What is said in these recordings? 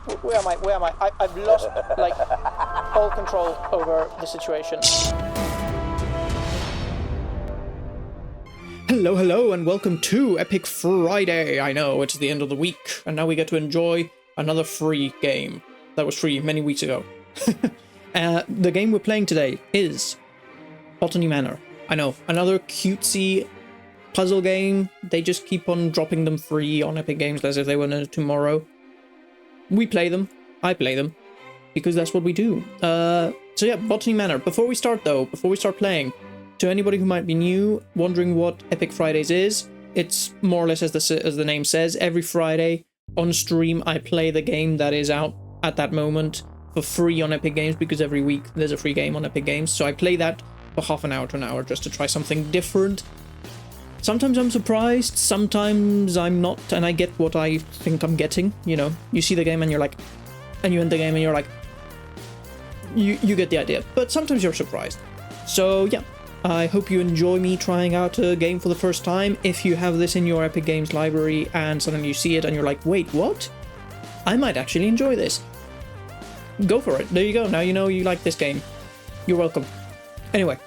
Where am I? Where am I? I've lost, like, all control over the situation. Hello, hello, and welcome to Epic Friday. I know, it's the end of the week, and now we get to enjoy another free game that was free many weeks ago. The game we're playing today is Botany Manor. I know, another cutesy puzzle game. They just keep on dropping them free on Epic Games as if they were tomorrow. We play them. I play them. Because that's what we do. So yeah, Botany Manor. Before we start playing, to anybody who might be new, wondering what Epic Fridays is, it's more or less as the name says. Every Friday on stream, I play the game that is out at that moment for free on Epic Games, because every week there's a free game on Epic Games. So I play that for half an hour to an hour just to try something different. Sometimes I'm surprised, sometimes I'm not, and I get what I think I'm getting. You know, you see the game and you're like, and you end the game and you're like, you get the idea. But sometimes you're surprised. So yeah, I hope you enjoy me trying out a game for the first time. If you have this in your Epic Games library and suddenly you see it and you're like, wait, what? I might actually enjoy this. Go for it. There you go. Now you know you like this game. You're welcome. Anyway,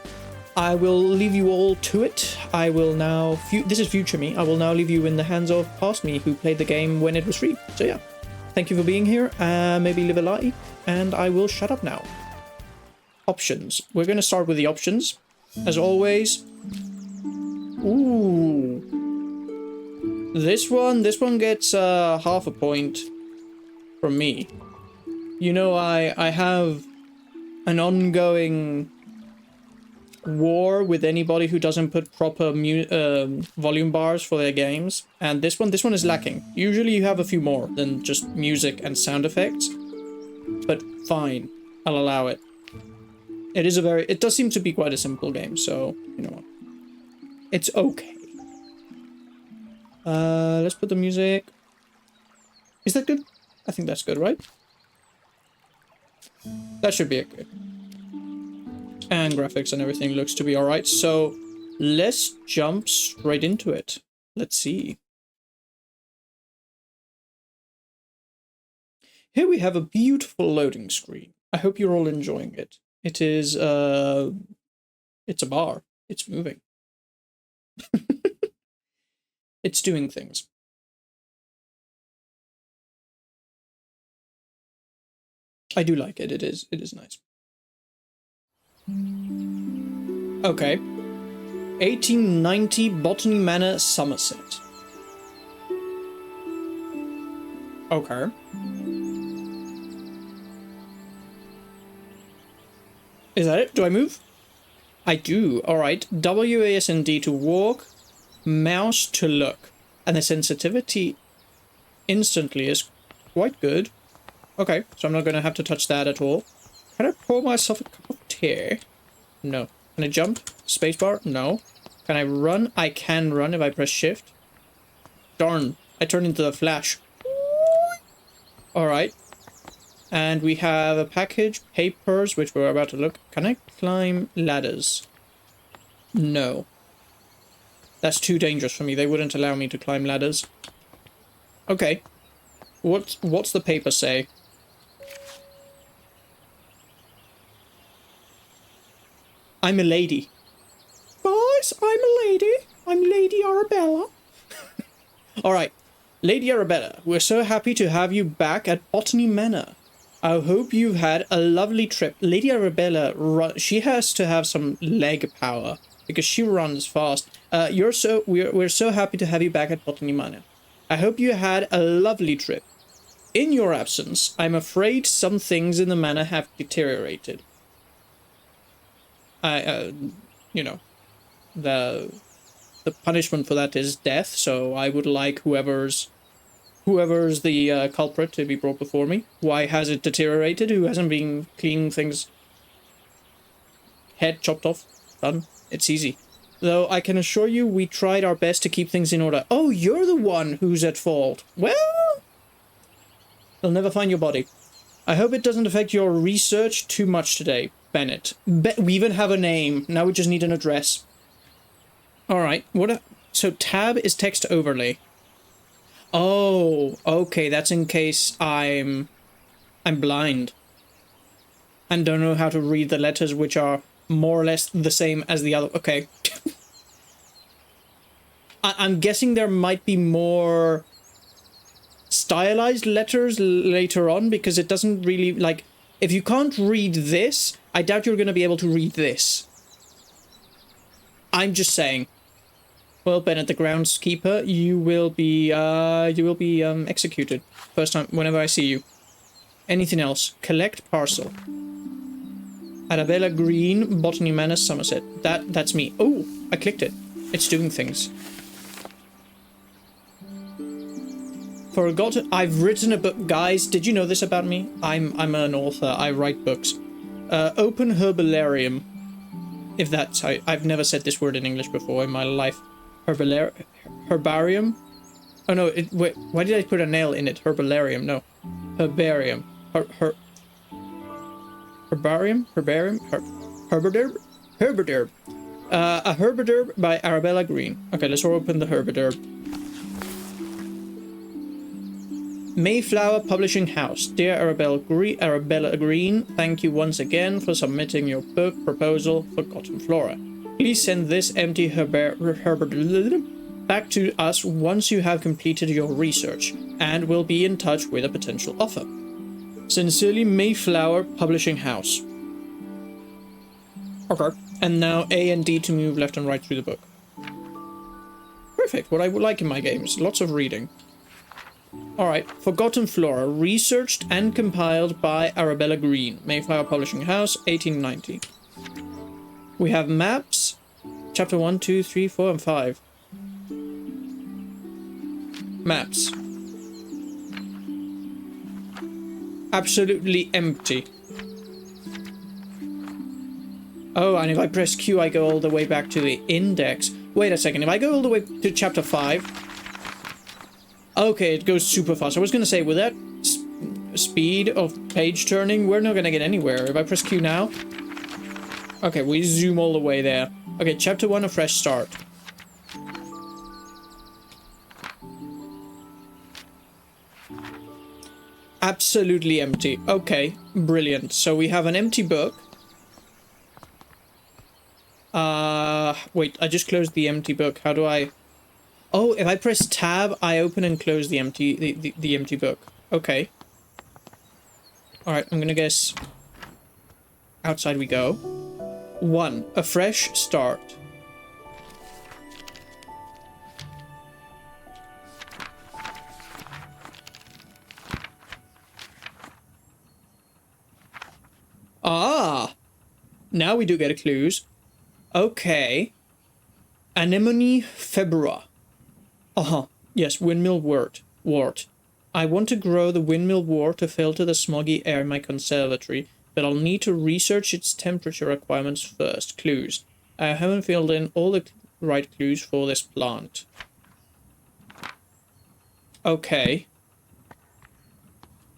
I will leave you all to it. I will now... This is future me. I will now leave you in the hands of past me, who played the game when it was free. So yeah, thank you for being here. Maybe live a like, and I will shut up now. Options. We're going to start with the options. As always. Ooh. This one gets half a point from me. You know, I have an ongoing war with anybody who doesn't put proper volume bars for their games, and this one is lacking. Usually you have a few more than just music and sound effects, but fine, I'll allow it. It does seem to be quite a simple game, so you know what, it's okay. Let's put the music. Is that good? I think that's good, right? That should be okay. And graphics and everything looks to be alright, so let's jump straight into it. Let's see. Here we have a beautiful loading screen. I hope you're all enjoying it. It is, it's a bar. It's moving. It's doing things. I do like it. It is nice. Okay. 1890 Botany Manor, Somerset. Okay. Is that it? Do I move? I do. Alright. WASD to walk, mouse to look. And the sensitivity instantly is quite good. Okay, so I'm not going to have to touch that at all. Can I pour myself a cup of tea? No. Can I jump? Spacebar? No. Can I run? I can run if I press shift. Darn. I turned into the Flash. Alright. And we have a package. Papers, which we're about to look. Can I climb ladders? No. That's too dangerous for me. They wouldn't allow me to climb ladders. Okay. What's the paper say? I'm a lady. Guys, I'm a lady. I'm Lady Arabella. Alright. Lady Arabella, we're so happy to have you back at Botany Manor. I hope you've had a lovely trip. Lady Arabella, she has to have some leg power, because she runs fast. We're so happy to have you back at Botany Manor. I hope you had a lovely trip. In your absence, I'm afraid some things in the manor have deteriorated. You know, the punishment for that is death, so I would like whoever's the culprit to be brought before me. Why has it deteriorated? Who hasn't been cleaning things? Head chopped off. Done. It's easy. Though I can assure you we tried our best to keep things in order. Oh, you're the one who's at fault. Well, they'll never find your body. I hope it doesn't affect your research too much today, Bennett. We even have a name. Now we just need an address. Alright, so tab is text overlay. Oh, okay, that's in case I'm I'm blind. And don't know how to read the letters, which are more or less the same as the other. Okay. I'm guessing there might be more stylized letters later on, because it doesn't really, like, if you can't read this, I doubt you're going to be able to read this. I'm just saying. Well, Bennett, the groundskeeper, you will be executed. First time, whenever I see you. Anything else? Collect parcel. Arabella Greene, Botany Manor, Somerset. That's me. Oh, I clicked it. It's doing things. Forgotten. I've written a book, guys. Did you know this about me? I'm an author. I write books. Open herbarium. If that's how... I've never said this word in English before in my life. Herbarium? Oh no, wait, why did I put a nail in it? Herbarium, no. Herbarium. Herbarium? Herbiderb? Herbiderb. A herbiderb by Arabella Greene. Okay, let's open the herbiderb. Mayflower Publishing House. Dear Arabella Greene, thank you once again for submitting your book proposal, Forgotten Flora. Please send this empty herbiderb back to us once you have completed your research, and we'll be in touch with a potential offer. Sincerely, Mayflower Publishing House. Okay. And now A and D to move left and right through the book. Perfect. What I would like in my games. Lots of reading. Alright. Forgotten Flora. Researched and compiled by Arabella Greene. Mayflower Publishing House, 1890. We have maps. Chapter 1, 2, 3, 4, and 5. Maps. Absolutely empty. Oh, and if I press Q, I go all the way back to the index. Wait a second, if I go all the way to chapter 5... Okay, it goes super fast. I was going to say, with that speed of page turning, we're not going to get anywhere. If I press Q now... Okay, we zoom all the way there. Okay, chapter 1, a fresh start. Absolutely empty. Okay, brilliant. So we have an empty book. Wait, I just closed the empty book. How do I... Oh, if I press tab, I open and close the empty book. Okay. Alright, I'm gonna guess... Outside we go. 1. A fresh start. Ah! Now we do get clues. Okay. Anemone febra. Yes, windmill wort. I want to grow the windmill wort to filter the smoggy air in my conservatory, but I'll need to research its temperature requirements first. Clues. I haven't filled in all the right clues for this plant. Okay.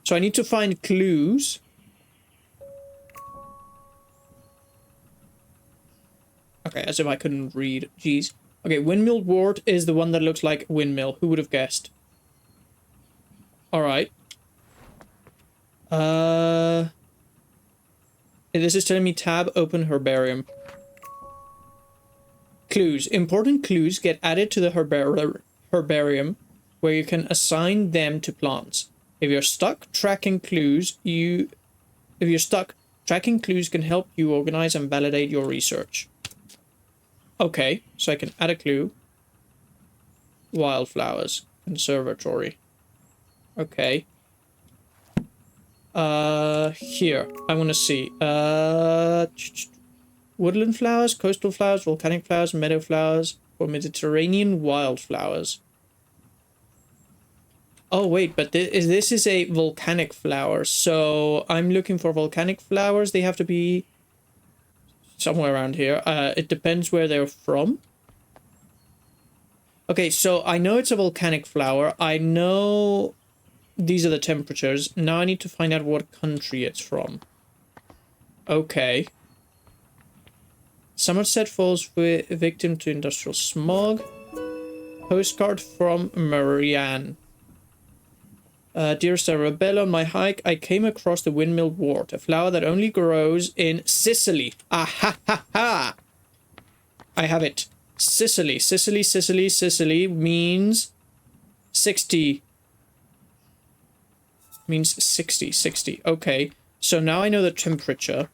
So I need to find clues. Okay, as if I couldn't read. Jeez. Okay, windmill wort is the one that looks like windmill. Who would have guessed? Alright. This is telling me tab, open herbarium. Clues. Important clues get added to the herbarium, where you can assign them to plants. If you're stuck, tracking clues can help you organize and validate your research. Okay, so I can add a clue. Wildflowers. Conservatory. Okay. Here. I want to see. Woodland flowers, coastal flowers, volcanic flowers, meadow flowers, or Mediterranean wildflowers. Oh, wait, but this is a volcanic flower, so I'm looking for volcanic flowers. They have to be somewhere around here. It depends where they're from. Okay, so I know it's a volcanic flower. I know these are the temperatures. Now I need to find out what country it's from. Okay. Somerset falls victim to industrial smog. Postcard from Marianne. Dearest Arabella, on my hike, I came across the windmill wort, a flower that only grows in Sicily. Ah ha ha ha! I have it. Sicily, Sicily, Sicily, Sicily means 60. Means 60, 60. Okay, so now I know the temperature.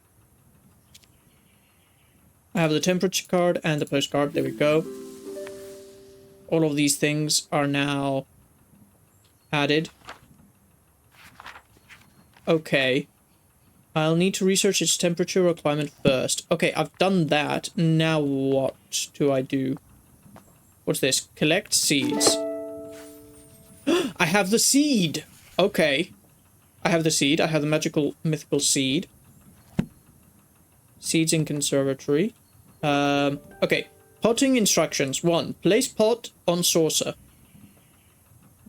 I have the temperature card and the postcard. There we go. All of these things are now added. Okay. I'll need to research its temperature requirement first. Okay, I've done that. Now what do I do? What's this? Collect seeds. I have the seed! Okay. I have the seed. I have the magical, mythical seed. Seeds in conservatory. Okay. Potting instructions. 1. Place pot on saucer.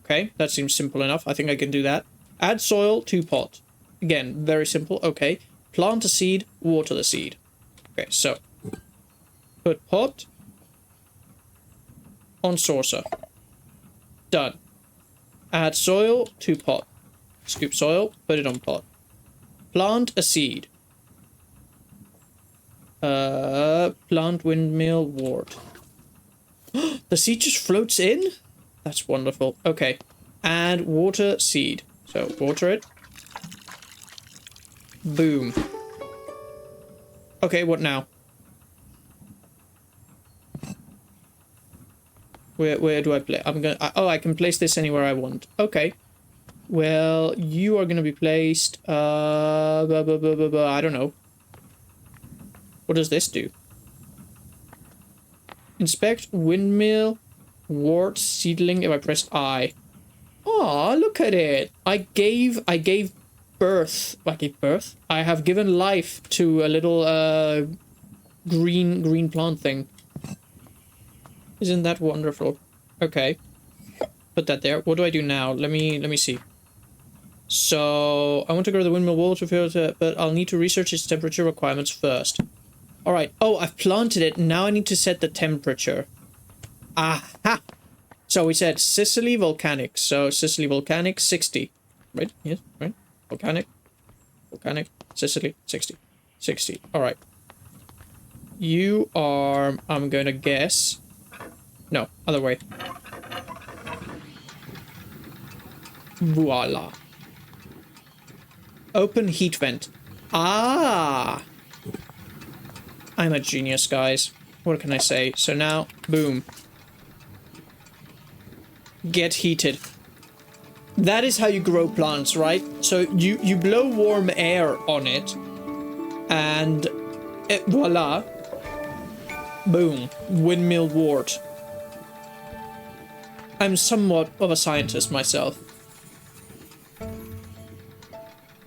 Okay, that seems simple enough. I think I can do that. Add soil to pot. Again, very simple. Okay. Plant a seed, water the seed. Okay, so put pot on saucer. Done. Add soil to pot. Scoop soil, put it on pot. Plant a seed. Plant windmill wort. The seed just floats in? That's wonderful. Okay. Add water seed. So water it. Boom. Okay, what now? Where do I play? Oh, I can place this anywhere I want. Okay. Well, you are gonna be placed. I don't know. What does this do? Inspect windmill wort seedling if I press I. Oh, look at it. I gave birth. I gave birth? I have given life to a little green plant thing. Isn't that wonderful? Okay. Put that there. What do I do now? Let me see. So I want to grow the windmill water filter, but I'll need to research its temperature requirements first. Alright. Oh, I've planted it. Now I need to set the temperature. Aha! So we said Sicily volcanic. So Sicily volcanic 60. Right? Yes, right? Volcanic. Sicily 60. 60. Alright. You are, I'm gonna guess. No, other way. Voila. Open heat vent. Ah! I'm a genius, guys. What can I say? So now, boom. Get heated. That is how you grow plants, right? So you blow warm air on it, and voila. Boom. Windmill wort. I'm somewhat of a scientist myself.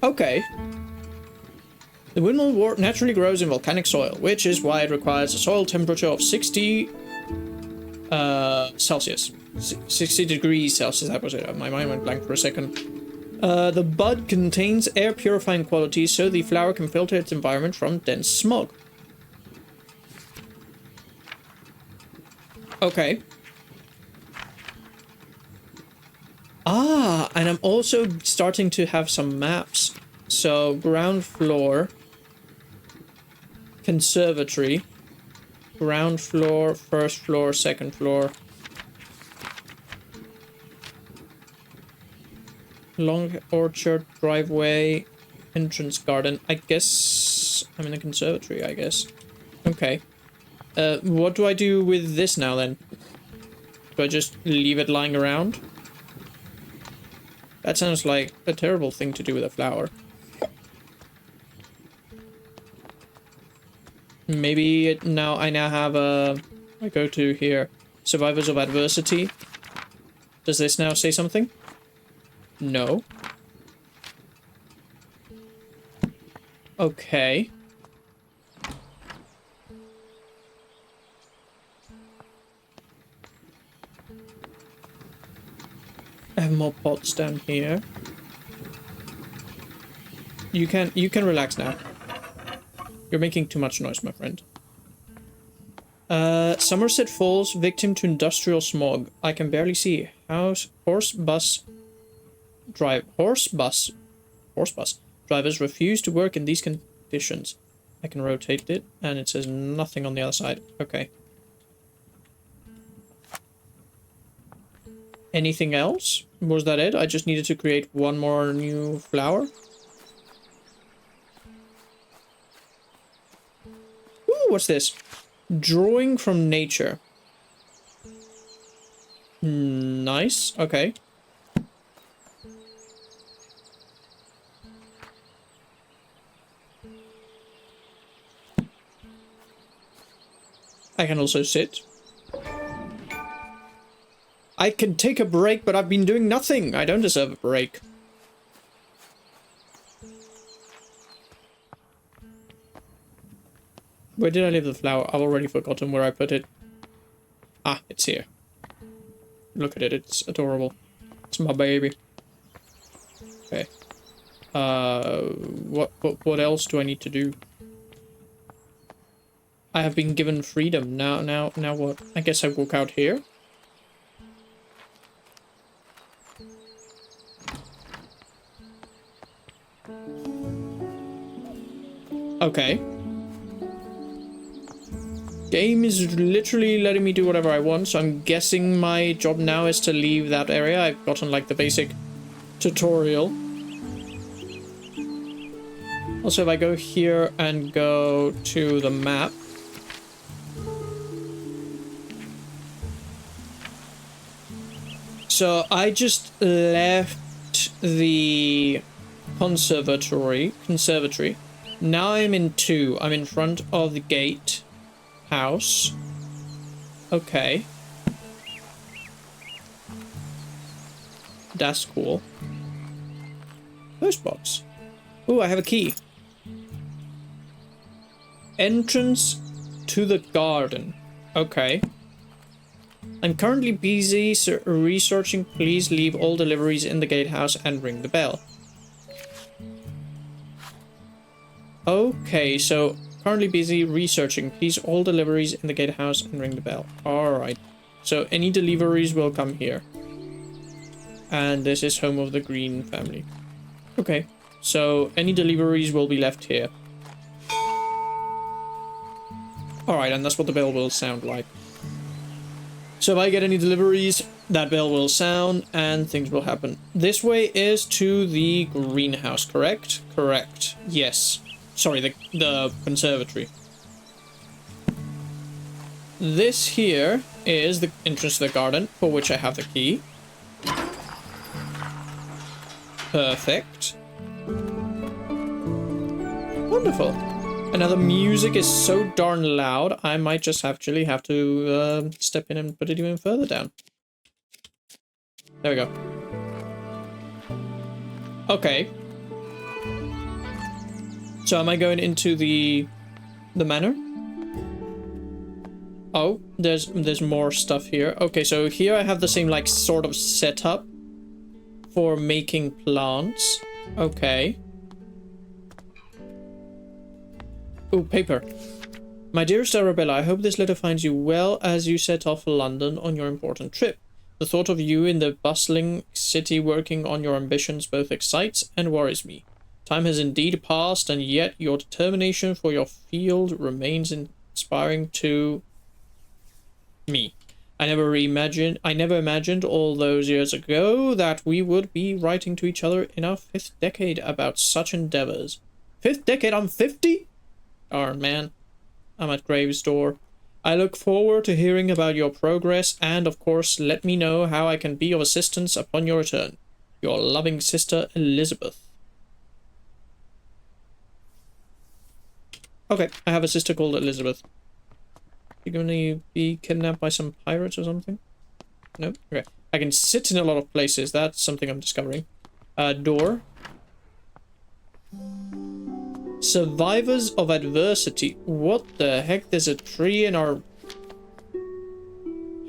Okay. The windmill wort naturally grows in volcanic soil, which is why it requires a soil temperature of 60 Celsius. 60 degrees Celsius, that was it. My mind went blank for a second. The bud contains air purifying qualities so the flower can filter its environment from dense smog. Okay. Ah, and I'm also starting to have some maps. So, ground floor, conservatory, ground floor, first floor, second floor, long orchard, driveway, entrance garden. I guess I'm in a conservatory, I guess. Okay. What do I do with this now then? Do I just leave it lying around? That sounds like a terrible thing to do with a flower. Maybe now I have I go to here. Survivors of adversity. Does this now say something? No. Okay. I have more pots down here. You can relax now. You're making too much noise, my friend. Somerset Falls, victim to industrial smog. I can barely see. House, horse, bus, Horse bus drivers refuse to work in these conditions. I can rotate it, and it says nothing on the other side. Okay. Anything else? Was that it? I just needed to create one more new flower. Ooh, what's this? Drawing from nature. Nice. Okay. I can also sit. I can take a break, but I've been doing nothing. I don't deserve a break. Where did I leave the flower? I've already forgotten where I put it. Ah, it's here. Look at it. It's adorable. It's my baby. Okay. What else do I need to do? I have been given freedom. Now what? I guess I walk out here. Okay. Game is literally letting me do whatever I want, so I'm guessing my job now is to leave that area. I've gotten like the basic tutorial. Also, if I go here and go to the map, so I just left the conservatory. Now I'm in 2. I'm in front of the gate house. Okay. That's cool. Post box. Ooh, I have a key. Entrance to the garden. Okay. I'm currently busy researching. Please leave all deliveries in the gatehouse and ring the bell. Okay, so currently busy researching. Please all deliveries in the gatehouse and ring the bell. Alright. So any deliveries will come here. And this is home of the Greene family. Okay. So any deliveries will be left here. Alright, and that's what the bell will sound like. So if I get any deliveries, that bell will sound and things will happen. This way is to the greenhouse, correct? Correct. Yes. Sorry, the conservatory. This here is the entrance to the garden, for which I have the key. Perfect. Wonderful. And now the music is so darn loud, I might just actually have to step in and put it even further down. There we go. Okay. So am I going into the manor? Oh, there's more stuff here. Okay, so here I have the same like sort of setup for making plants. Okay. Oh, paper. My dearest Arabella, I hope this letter finds you well as you set off for London on your important trip. The thought of you in the bustling city working on your ambitions both excites and worries me. Time has indeed passed, and yet your determination for your field remains inspiring to me. I never imagined all those years ago that we would be writing to each other in our 5th decade about such endeavors. 5th decade? I'm 50? Oh man, I'm at Graves' door. I look forward to hearing about your progress, and of course let me know how I can be of assistance upon your return. Your loving sister, Elizabeth. Okay, I have a sister called Elizabeth. You gonna be kidnapped by some pirates or something? Nope. Okay. I can sit in a lot of places. That's something I'm discovering. Door. Survivors of adversity. What the heck? There's a tree in our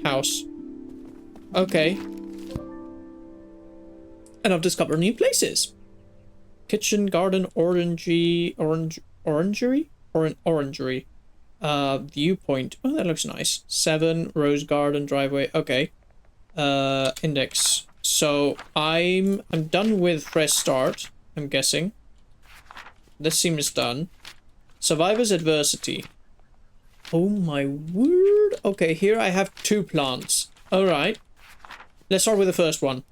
house. Okay. And I've discovered new places. Kitchen, garden, orangery? Or an orangery. Viewpoint. Oh, that looks nice. 7, rose garden, driveway. Okay. Index. so I'm done with fresh start, I'm guessing. This seems done. Survivor's adversity. Oh my word. Okay, here I have 2 plants. Alright. Let's start with the first one.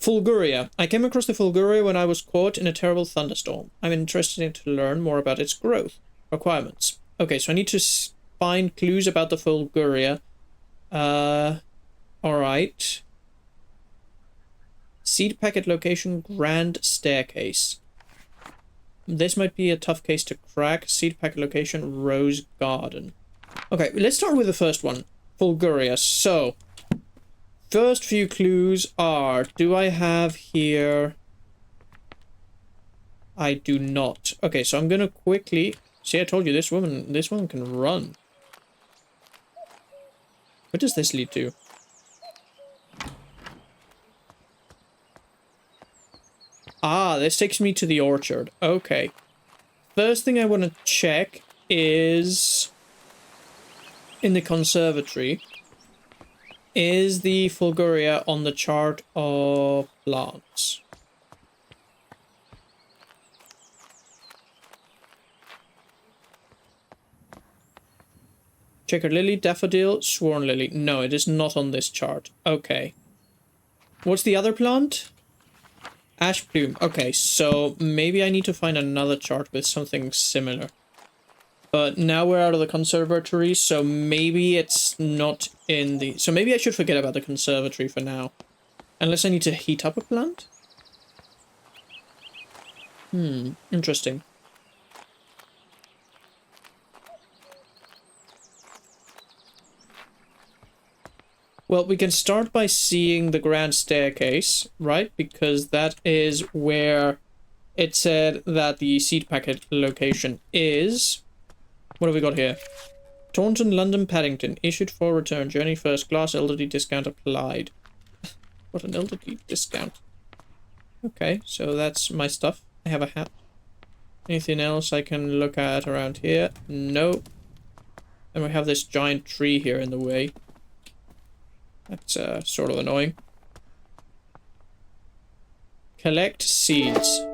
Fulguria. I came across the Fulguria when I was caught in a terrible thunderstorm. I'm interested in to learn more about its growth requirements. Okay, so I need to find clues about the Fulguria. Alright. Seed packet location, Grand Staircase. This might be a tough case to crack. Seed packet location, Rose Garden. Okay, let's start with the first one. Fulguria. So, first few clues are, do I have here... I do not. Okay, so I'm gonna quickly... See, I told you, this woman can run. What does this lead to? Ah, this takes me to the orchard. Okay. First thing I want to check is... in the conservatory. Is the Fulguria on the chart of plants? Checkered lily, daffodil, sworn lily. No, it is not on this chart. Okay. What's the other plant? Ash plume. Okay, so maybe I need to find another chart with something similar. But now we're out of the conservatory, so maybe it's not in the... So maybe I should forget about the conservatory for now. Unless I need to heat up a plant? Interesting. Well, we can start by seeing the Grand Staircase, right? Because that is where it said that the seed packet location is. What have we got here? Taunton, London, Paddington. Issued for return. Journey first class. Elderly discount applied. What an elderly discount. Okay, so that's my stuff. I have a hat. Anything else I can look at around here? No. And we have this giant tree here in the way. That's sort of annoying. Collect seeds.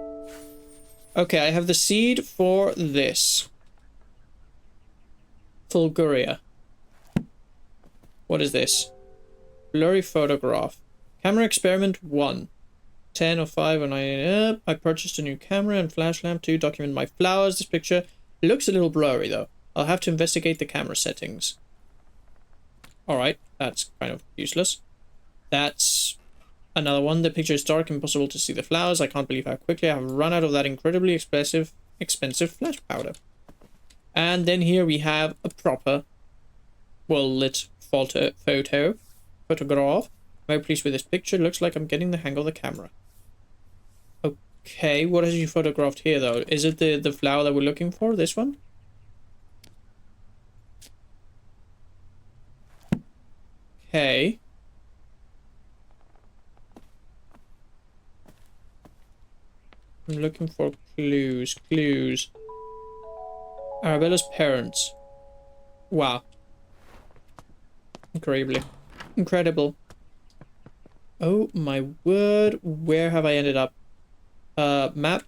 Okay, I have the seed for this. Fulguria. What is this? Blurry photograph. Camera experiment 1. 10 or 5 or 9. I purchased a new camera and flash lamp to document my flowers. This picture looks a little blurry though. I'll have to investigate the camera settings. Alright, that's kind of useless. That's another one. The picture is dark, impossible to see the flowers. I can't believe how quickly I have run out of that incredibly expensive flash powder. And then here we have a proper, well-lit photograph. Very pleased with this picture. Looks like I'm getting the hang of the camera. Okay, what has you photographed here though? Is it the flower that we're looking for? This one? Okay. I'm looking for clues. Arabella's parents. Wow. Incredible. Oh my word. Where have I ended up? Map.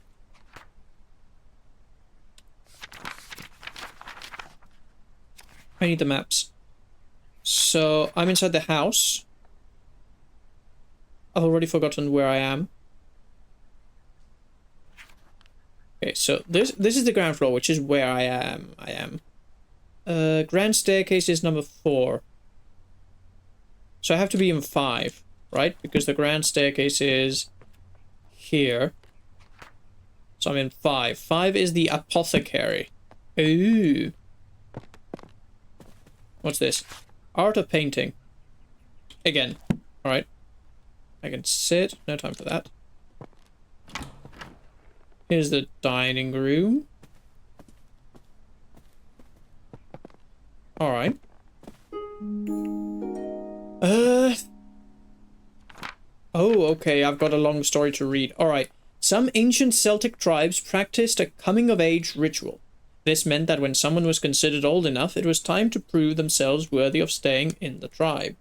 I need the maps. So, I'm inside the house. I've already forgotten where I am. Okay, so this is the ground floor, which is where I am. Grand Staircase is number 4. So I have to be in 5, right? Because the Grand Staircase is here. So I'm in 5. 5 is the apothecary. Ooh. What's this? Art of painting. Again. Alright. I can sit. No time for that. Here's the dining room. Alright. Oh, okay. I've got a long story to read. Alright. Some ancient Celtic tribes practiced a coming-of-age ritual. This meant that when someone was considered old enough, it was time to prove themselves worthy of staying in the tribe.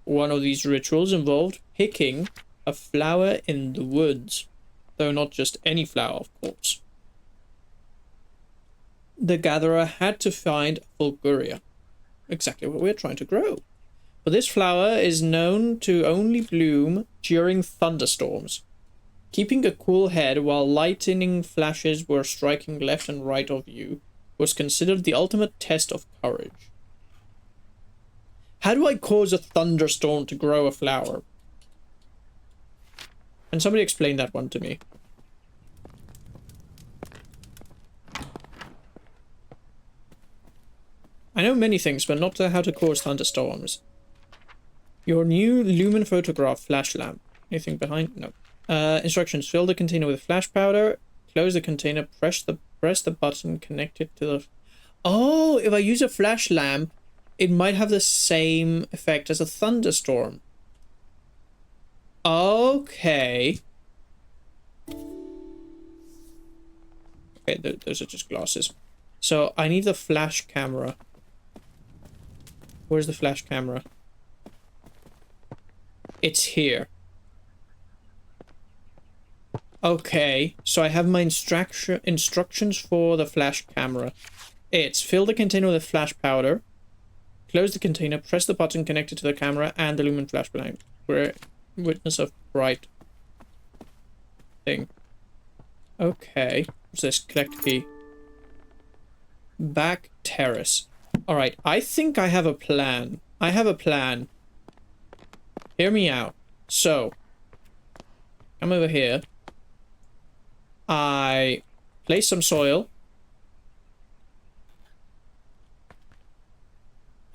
One of these rituals involved picking A flower in the woods. Though not just any flower, of course. The gatherer had to find Fulguria. Exactly what we're trying to grow. But this flower is known to only bloom during thunderstorms. Keeping a cool head while lightning flashes were striking left and right of you was considered the ultimate test of courage. How do I cause a thunderstorm to grow a flower? Can somebody explain that one to me? I know many things, but not how to cause thunderstorms. Your new lumen photograph flash lamp. Anything behind? No. Instructions. Fill the container with flash powder. Close the container. Press the button connected to the... Oh, if I use a flash lamp, it might have the same effect as a thunderstorm. Okay. Okay, those are just glasses. So I need the flash camera. Where's the flash camera? It's here. Okay, so I have my instructions for the flash camera. It's fill the container with flash powder, close the container, press the button connected to the camera and the lumen flash lamp. We're witness of bright thing. Okay, what's this? Collect key. Back terrace. Alright, I think I have a plan. I have a plan. Hear me out. So, come over here. I place some soil.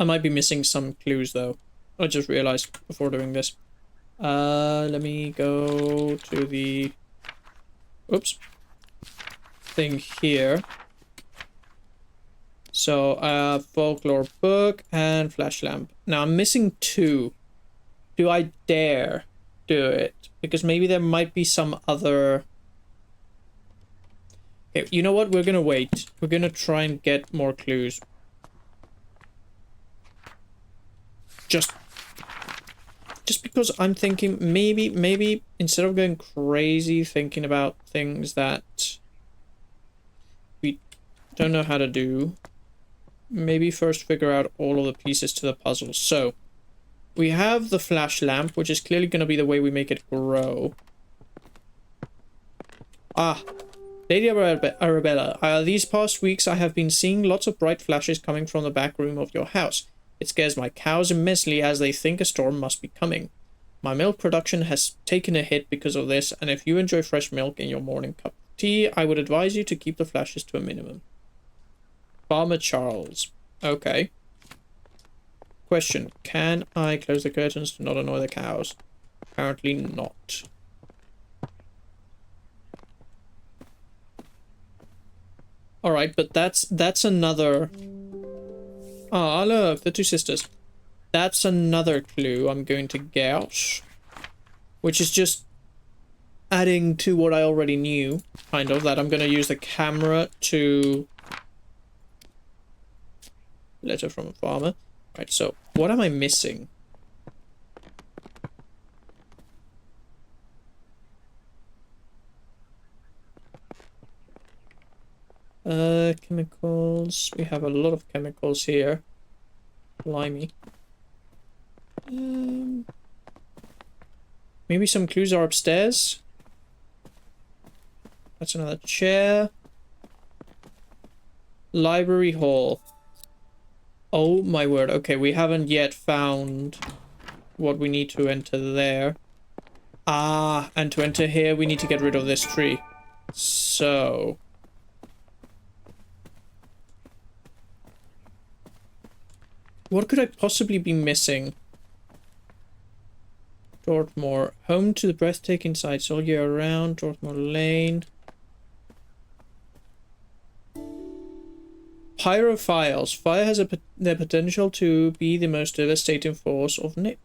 I might be missing some clues though. I just realized before doing this. Let me go to the... Oops. Thing here. So, folklore book and flash lamp. Now, I'm missing 2. Do I dare do it? Because maybe there might be some other... Okay, you know what? We're gonna wait. We're gonna try and get more clues. Just because I'm thinking maybe instead of going crazy thinking about things that we don't know how to do, maybe first figure out all of the pieces to the puzzle. So, we have the flash lamp, which is clearly going to be the way we make it grow. Ah, Lady Arabella, these past weeks I have been seeing lots of bright flashes coming from the back room of your house. It scares my cows immensely as they think a storm must be coming. My milk production has taken a hit because of this, and if you enjoy fresh milk in your morning cup of tea, I would advise you to keep the flashes to a minimum. Farmer Charles. Okay. Question. Can I close the curtains to not annoy the cows? Apparently not. Alright, but that's another... Ah, look, the 2 sisters. That's another clue I'm going to get. Which is just adding to what I already knew, kind of, that I'm going to use the camera to... Letter from a farmer. Right, so what am I missing? Chemicals. We have a lot of chemicals here. Blimey. Maybe some clues are upstairs. That's another chair. Library hall. Oh my word. Okay, we haven't yet found what we need to enter there. Ah, and to enter here, we need to get rid of this tree. So... what could I possibly be missing? Dortmore. Home to the breathtaking sights all year round. Dortmore Lane. Pyrophiles. Fire has the potential to be the most devastating force of nature.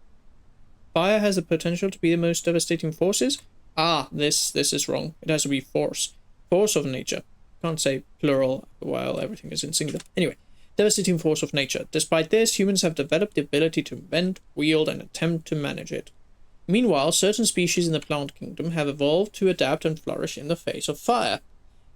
Fire has the potential to be the most devastating forces? Ah, this is wrong. It has to be force. Force of nature. Can't say plural while everything is in singular. Anyway. Devastating force of nature. Despite this, humans have developed the ability to invent, wield, and attempt to manage it. Meanwhile, certain species in the plant kingdom have evolved to adapt and flourish in the face of fire.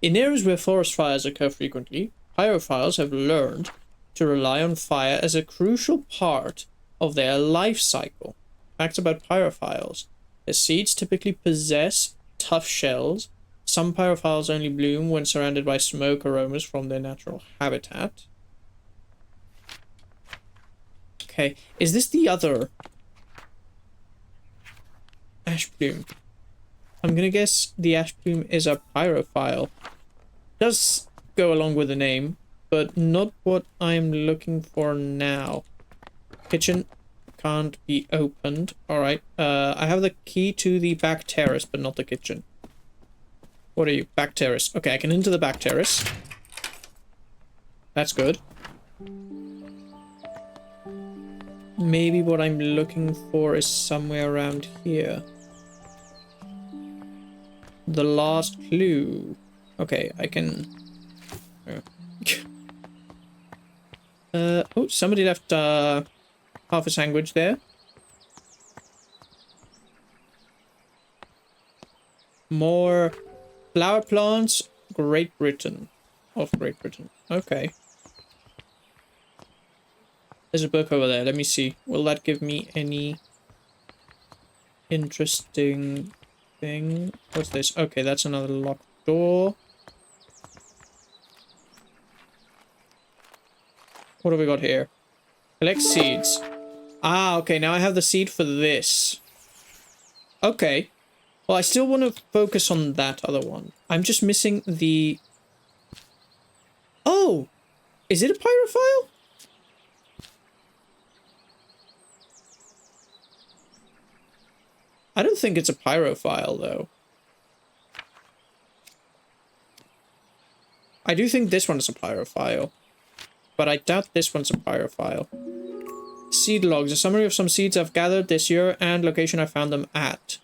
In areas where forest fires occur frequently, pyrophiles have learned to rely on fire as a crucial part of their life cycle. Facts about pyrophiles. The seeds typically possess tough shells. Some pyrophiles only bloom when surrounded by smoke aromas from their natural habitat. Okay, is this the other ash plume? I'm gonna guess the ash plume is a pyrophile. Does go along with the name, but not what I'm looking for now. Kitchen can't be opened. Alright, I have the key to the back terrace, but not the kitchen. What are you? Back terrace. Okay, I can enter the back terrace. That's good. Maybe what I'm looking for is somewhere around here. The last clue. Okay, I can... oh, somebody left half a sandwich there. More flower plants, Great Britain. Of Great Britain. Okay. There's a book over there. Let me see. Will that give me any interesting thing? What's this? Okay, that's another locked door. What have we got here? Collect seeds. Ah, okay. Now I have the seed for this. Okay. Well, I still want to focus on that other one. I'm just missing the... Oh! Is it a pyrophile? I don't think it's a pyrophile, though. I do think this one is a pyrophile. But I doubt this one's a pyrophile. Seed logs. A summary of some seeds I've gathered this year and location I found them at.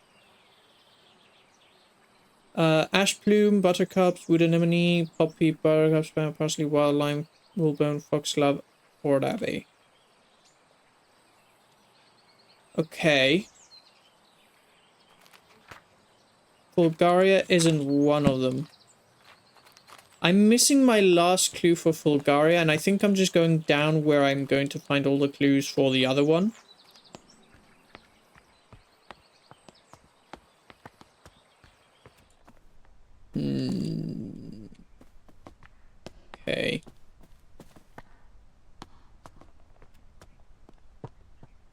Ash plume, buttercups, wood anemone, poppy, buttercups, parsley, wild lime, woolbone, foxglove, ordabe. Okay. Bulgaria isn't one of them. I'm missing my last clue for Bulgaria, and I think I'm just going down where I'm going to find all the clues for the other one. Okay.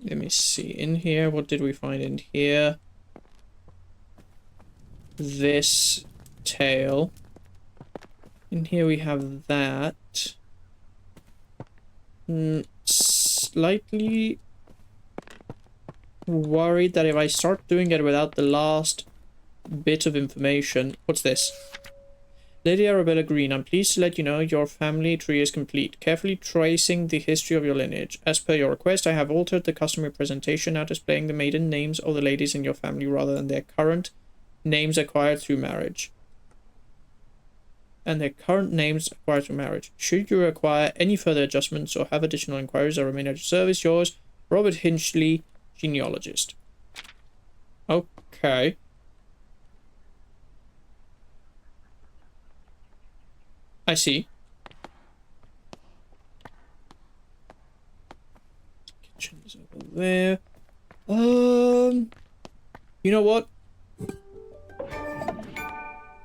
Let me see. In here, what did we find in here? This tail. In here we have that. Slightly worried that if I start doing it without the last bit of information... What's this? Lady Arabella Greene, I'm pleased to let you know your family tree is complete, carefully tracing the history of your lineage. As per your request, I have altered the customary presentation, now displaying the maiden names of the ladies in your family rather than their current names acquired through marriage. And their current names acquired through marriage. Should you require any further adjustments or have additional inquiries, I remain at your service. Yours, Robert Hinchley, genealogist. Okay. I see. Kitchen is over there. You know what?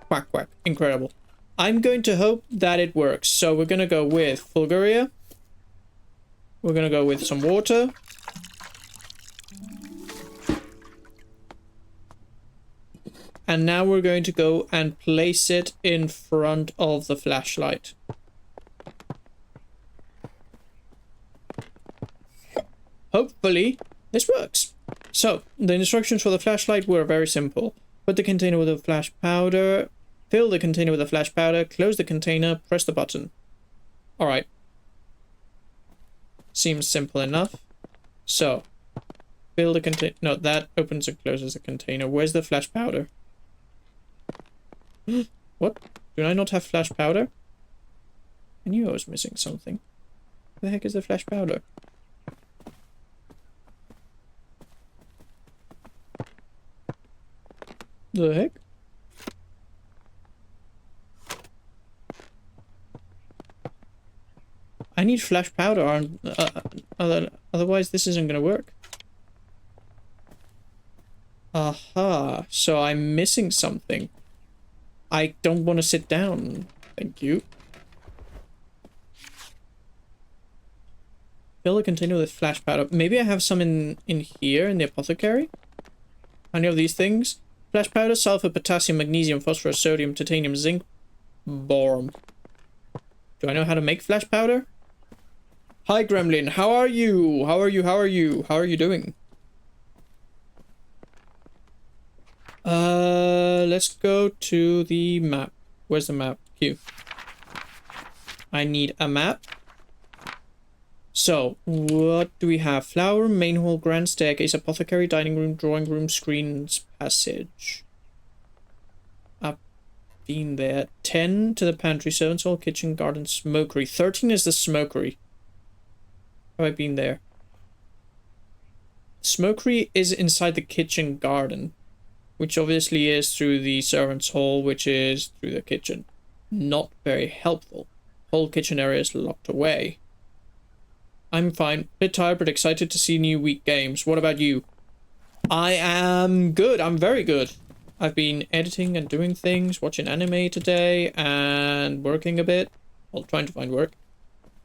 Quack, quack. Incredible. I'm going to hope that it works. So we're going to go with Bulgaria. We're going to go with some water. And now we're going to go and place it in front of the flashlight. Hopefully, this works. So, the instructions for the flashlight were very simple. Put the container with a flash powder, fill the container with a flash powder, close the container, press the button. Alright. Seems simple enough. So, fill the container. No, that opens and closes the container. Where's the flash powder? What? Do I not have flash powder? I knew I was missing something. Where the heck is the flash powder? The heck? I need flash powder, otherwise this isn't gonna work. Aha, so I'm missing something. I don't want to sit down. Thank you. Fill a container with flash powder. Maybe I have some in here in the apothecary? Any of these things? Flash powder, sulfur, potassium, magnesium, phosphorus, sodium, titanium, zinc, boron. Do I know how to make flash powder? Hi Gremlin, how are you? How are you? How are you? How are you doing? Let's go to the map. Where's the map? Q. I need a map. So, what do we have? Flower, main hall, grand staircase, apothecary, dining room, drawing room, screens, passage. I've been there. 10 to the pantry, servants' hall, kitchen, garden, smokery. 13 is the smokery. Have I been there? Smokery is inside the kitchen garden, which obviously is through the servants' hall, which is through the kitchen. Not very helpful. Whole kitchen area is locked away. I'm fine. Bit tired, but excited to see new week games. What about you? I am good. I'm very good. I've been editing and doing things, watching anime today, and working a bit. Well, trying to find work.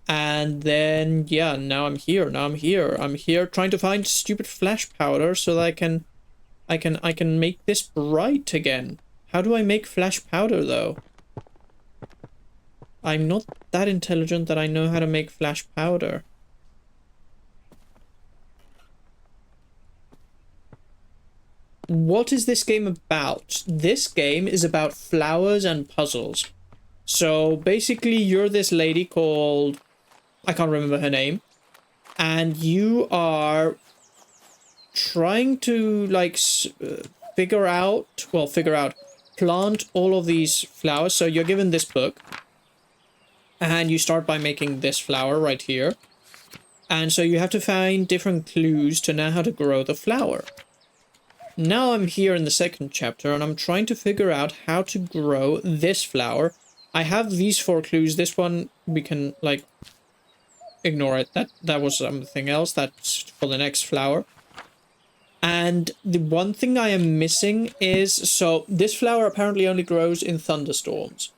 And then, yeah, now I'm here. I'm here trying to find stupid flash powder so that I can make this bright again. How do I make flash powder, though? I'm not that intelligent that I know how to make flash powder. What is this game about? This game is about flowers and puzzles. So basically you're this lady called... I can't remember her name. And you are trying to like figure out, plant all of these flowers. So you're given this book. And you start by making this flower right here. And so you have to find different clues to know how to grow the flower. Now I'm here in the second chapter and I'm trying to figure out how to grow this flower. I have these 4 clues. This one we can like ignore it. That was something else. That's for the next flower. And the one thing I am missing is, so this flower apparently only grows in thunderstorms.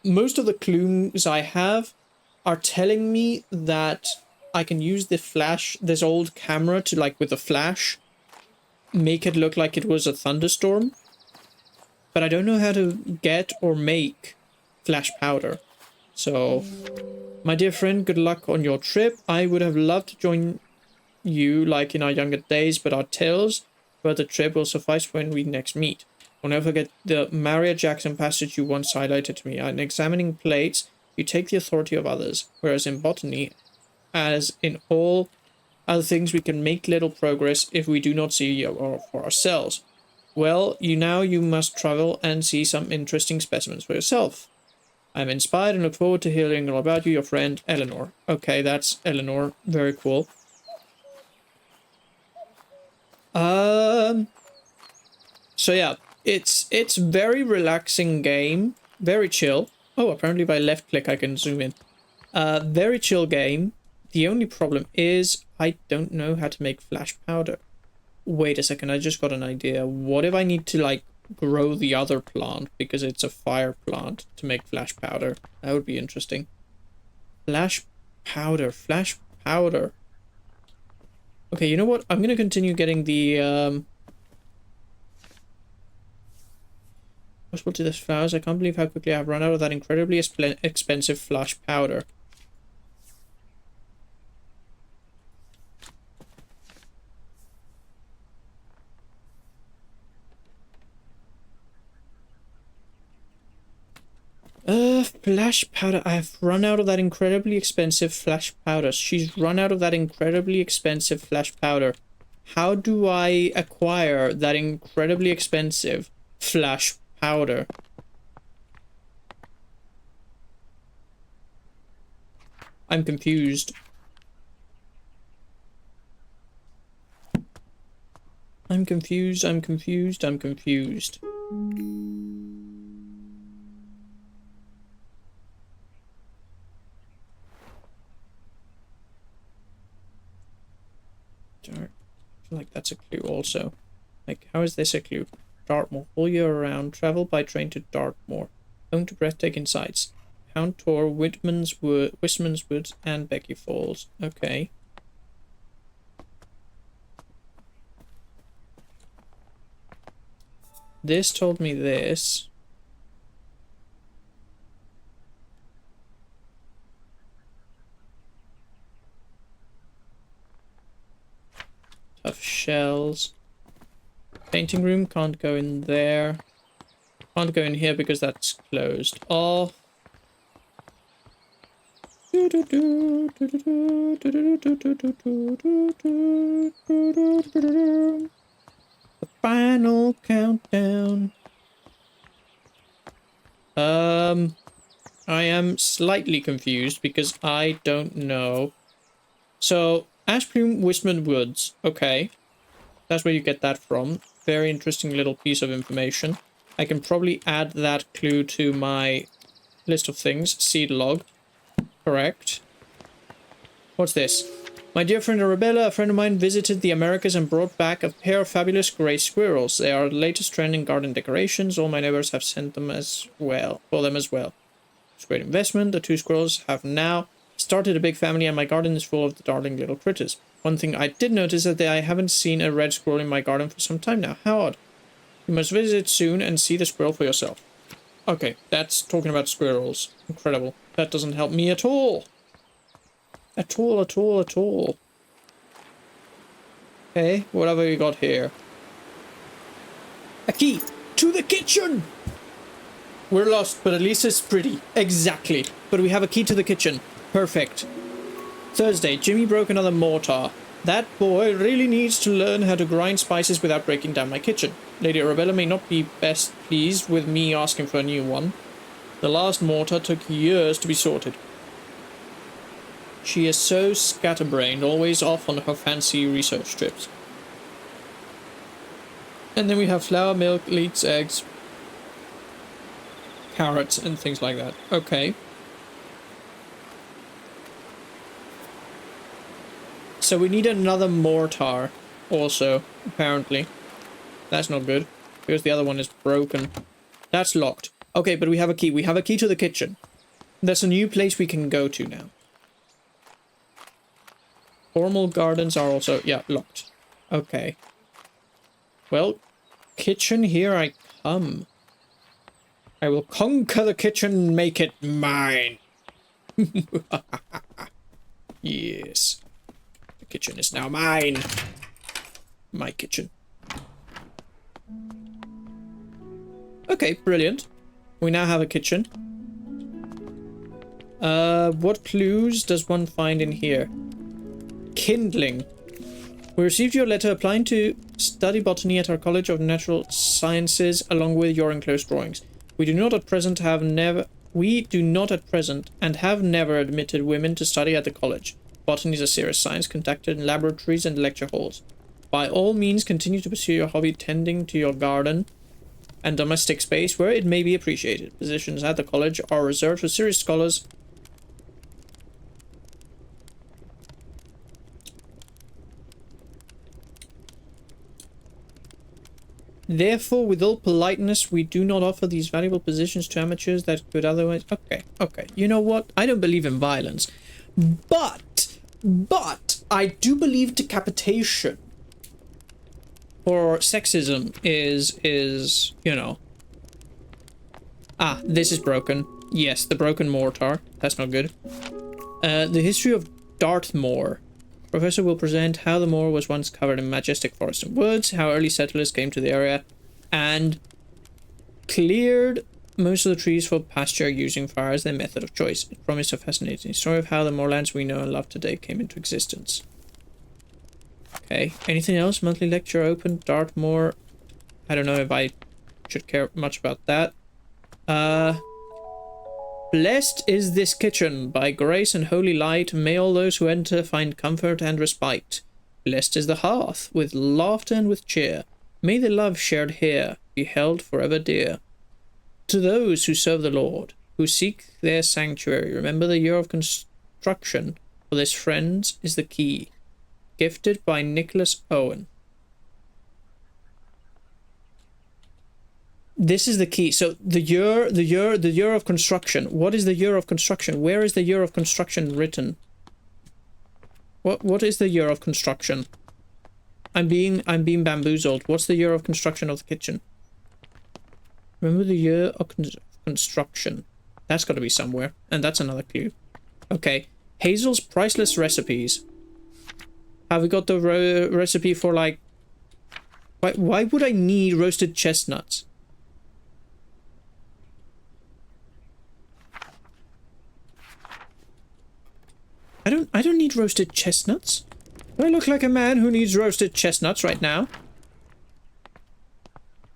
Most of the clues I have are telling me that I can use the flash, this old camera to like with a flash make it look like it was a thunderstorm, but I don't know how to get or make flash powder. So, my dear friend, good luck on your trip. I would have loved to join you like in our younger days, but our tales about the trip will suffice when we next meet. I'll never forget the Maria Jackson passage you once highlighted to me. In examining plates, you take the authority of others, whereas in botany, as in all other things, we can make little progress if we do not see for ourselves. Well, you must travel and see some interesting specimens for yourself. I'm inspired and look forward to hearing all about you, your friend Eleanor. Okay, that's Eleanor. Very cool. So yeah, it's very relaxing game, very chill. Oh, apparently by left click I can zoom in. Very chill game. The only problem is I don't know how to make flash powder. Wait a second, I just got an idea. What if I need to like grow the other plant because it's a fire plant to make flash powder? That would be interesting. Flash powder, flash powder. Okay, you know what? I'm gonna continue getting the possible to this flowers. I can't believe how quickly I've run out of that incredibly expensive flash powder. Flash powder. I've run out of that incredibly expensive flash powder. She's run out of that incredibly expensive flash powder. How do I acquire that incredibly expensive flash powder? I'm confused. I'm confused. Dark. I feel like that's a clue also. Like, how is this a clue? Dartmoor. All year round. Travel by train to Dartmoor. Home to breathtaking sights. Hound Tor, Wistman's Woods, and Becky Falls. Okay. This told me this. Tough shells. Painting room, can't go in there. Can't go in here because that's closed. Oh. The final countdown. I am slightly confused because I don't know. So, Ashplume Wistman Woods. Okay. That's where you get that from. Very interesting little piece of information. I can probably add that clue to my list of things. Seed log. Correct. What's this? My dear friend Arabella, a friend of mine, visited the Americas and brought back a pair of fabulous gray squirrels. They are the latest trend in garden decorations. All my neighbors have sent them as well. For them as well. It's a great investment. The two squirrels have now started a big family and my garden is full of the darling little critters. One thing I did notice is that I haven't seen a red squirrel in my garden for some time now. How odd. You must visit soon and see the squirrel for yourself. Okay, that's talking about squirrels. Incredible. That doesn't help me at all. At all. Okay, what have we got here? A key to the kitchen! We're lost, but at least it's pretty. Exactly. But we have a key to the kitchen. Perfect. Thursday, Jimmy broke another mortar. That boy really needs to learn how to grind spices without breaking down my kitchen. Lady Arabella may not be best pleased with me asking for a new one. The last mortar took years to be sorted. She is so scatterbrained, always off on her fancy research trips. And then we have flour, milk, leeks, eggs, carrots, and things like that. Okay. So we need another mortar also, apparently. That's not good, because the other one is broken. That's locked. Okay, but we have a key. We have a key to the kitchen. There's a new place we can go to now. Formal gardens are also, yeah, locked. Okay. Well, kitchen, here I come. I will conquer the kitchen and make it mine. Yes. The kitchen is now mine. My kitchen. Okay, brilliant. We now have a kitchen. What clues does one find in here? Kindling. We received your letter applying to study botany at our College of Natural Sciences along with your enclosed drawings. We do not at present and have never admitted women to study at the college. Botany is a serious science conducted in laboratories and lecture halls. By all means, continue to pursue your hobby tending to your garden and domestic space where it may be appreciated. Positions at the college are reserved for serious scholars. Therefore, with all politeness, we do not offer these valuable positions to amateurs that could otherwise... Okay. You know what? I don't believe in violence. But I do believe decapitation or sexism is, you know... Ah, this is broken. Yes, the broken mortar. That's not good. The history of Dartmoor. Professor will present how the moor was once covered in majestic forests and woods, how early settlers came to the area and cleared most of the trees for pasture using fire as their method of choice. It promised a fascinating story of how the moorlands we know and love today came into existence. Okay, anything else? Monthly lecture open, Dartmoor. I don't know if I should care much about that. Blessed is this kitchen, by grace and holy light, may all those who enter find comfort and respite. Blessed is the hearth, with laughter and with cheer, may the love shared here be held forever dear. To those who serve the Lord, who seek their sanctuary, remember the year of construction, for this, friends, is the key. Gifted by Nicholas Owen. This is the key. So the year of construction. What is the year of construction? Where is the year of construction written? What is the year of construction? I'm being bamboozled. What's the year of construction of the kitchen? Remember the year of construction. That's got to be somewhere. And that's another clue. Okay. Hazel's priceless recipes. Have we got the recipe for, like... Why would I need roasted chestnuts? I don't need roasted chestnuts. Do I look like a man who needs roasted chestnuts right now?